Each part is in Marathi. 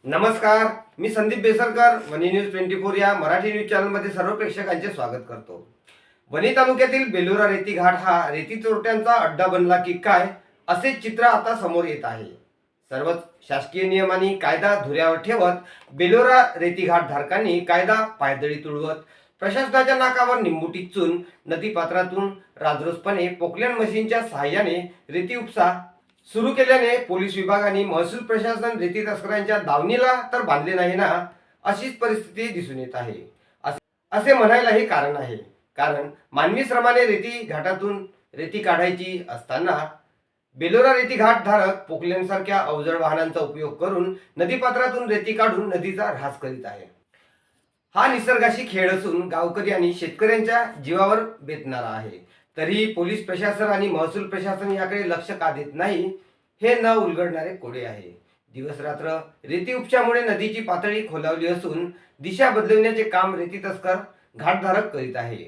नमस्कार, मी संदीप बेसरकर वनी न्यूज 24 या मराठी न्यूज चॅनलमध्ये सर्व प्रेक्षकांचे स्वागत करतो। वनी तालुक्यातील बेलोरा रेती घाट हा रेती चोरट्यांचा अड्डा बनला की काय असे चित्र आता समोर येत आहे। सर्वच शासकीय नियम आणि कायदा धुऱ्यावर ठेवत बेलोरा रेती घाट धारकांनी कायदा पायदळी तुडवत प्रशासनाच्या नाकावर निंबू टिच्चून नदीपात्रातून राजरोसपणे पोकलॅंड मशीनच्या सहाय्याने रेती उपसा सुरू केल्याने पोलीस विभाग आणि महसूल प्रशासन रेती तस्करांच्या दावणीला तर बांधले नाही ना, अशीच परिस्थिती दिसून येत आहे। असे म्हणायला हे कारण आहे, कारण मानवी श्रमाने रेती घाटातून रेती काढायची असताना बेलोरा रेती घाट धारक पोकलॅंड सारख्या अवजड वाहनांचा उपयोग करून नदीपात्रातून रेती काढून नदीचा ऱ्हास करीत आहे। हा निसर्गाशी खेळ असून गावकरी आणि शेतकऱ्यांच्या जीवावर बेतणारा आहे। तरीही पोलीस प्रशासन आणि महसूल प्रशासन याकडे लक्ष का देत नाही हे न उलगडणारे कोडे आहे। दिवस रात्र रेती उपशामुळे नदीची पातळी खोलावली असून दिशा बदलवण्याचे काम रेती तस्कर घाटधारक करीत आहे।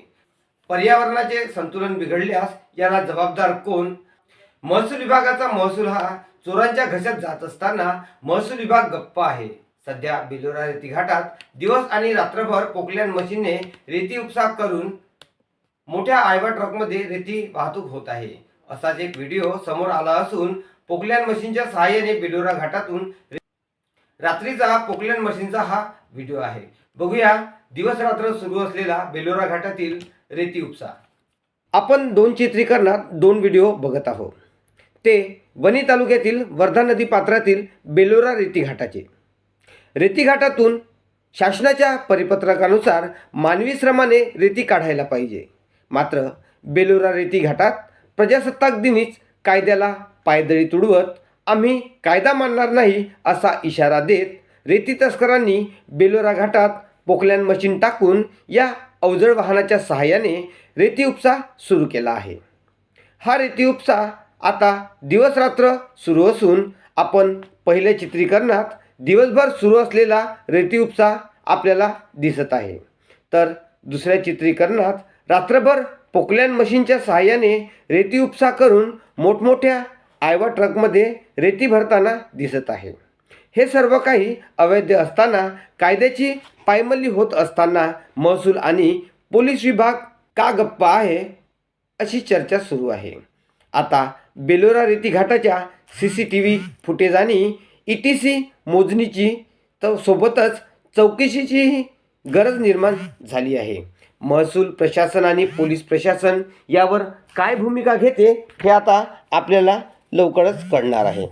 पर्यावरणाचे संतुलन बिघडल्यास याला जबाबदार कोण? महसूल विभागाचा महसूल हा चोरांच्या घशात जात असताना महसूल विभाग गप्प आहे। सध्या बेलोरा रेती घाटात दिवस आणि रात्रभर पोकलॅंड मशीनने रेती उपसा करून मोठ्या आयवा ट्रकमध्ये रेती वाहतूक होत आहे। असाच एक व्हिडिओ समोर आला असून पोकलॅंड मशीनच्या सहाय्याने बेलोरा घाटातून रात्रीचा पोकलॅंड मशीनचा हा व्हिडिओ आहे। बघूया दिवस रात्र सुरू असलेला बेलोरा घाटातील रेती उपसा। आपण दोन चित्रीकरणात दोन व्हिडिओ बघत आहोत। ते वनी तालुक्यातील वर्धा नदी पात्रातील बेलोरा रेती घाटाचे। रेती घाटातून शासनाच्या परिपत्रकानुसार मानवी श्रमाने रेती काढायला पाहिजे, मात्र बेलोरा रेती घाटात प्रजासत्ताक दिनीच कायद्याला पायदळी तुडवत आम्ही कायदा मानणार नाही असा इशारा देत रेती तस्करांनी बेलोरा घाटात पोकलॅंड मशीन टाकून या अवजड वाहनाच्या सहाय्याने रेती उपसा सुरू केला आहे। हा रेती उपसा आता दिवस रात्र सुरू असून आपण पहिल्या चित्रीकरणात दिवसभर सुरू असलेला रेती उपसा आपल्याला दिसत आहे, तर दुसऱ्या चित्रीकरणात रात्रभर पोकलॅंड मशीनच्या सहाय्याने रेती उपसा करून मोठमोठ्या आयवा ट्रकमध्ये रेती भरताना दिसत आहे। हे सर्व काही अवैध असताना कायद्याची पायमल्ली होत असताना महसूल आणि पोलीस विभाग का गप्प आहे अशी चर्चा सुरू आहे। आता बेलोरा रेती घाटाच्या CCTV फुटेज आणि ETC मोजणीची सोबतच चौकशीची गरज निर्माण झाली आहे। महसूल प्रशासन आणि पोलीस प्रशासन यावर काय भूमिका घेते हे आता आपल्याला लवकरच कळणार आहे।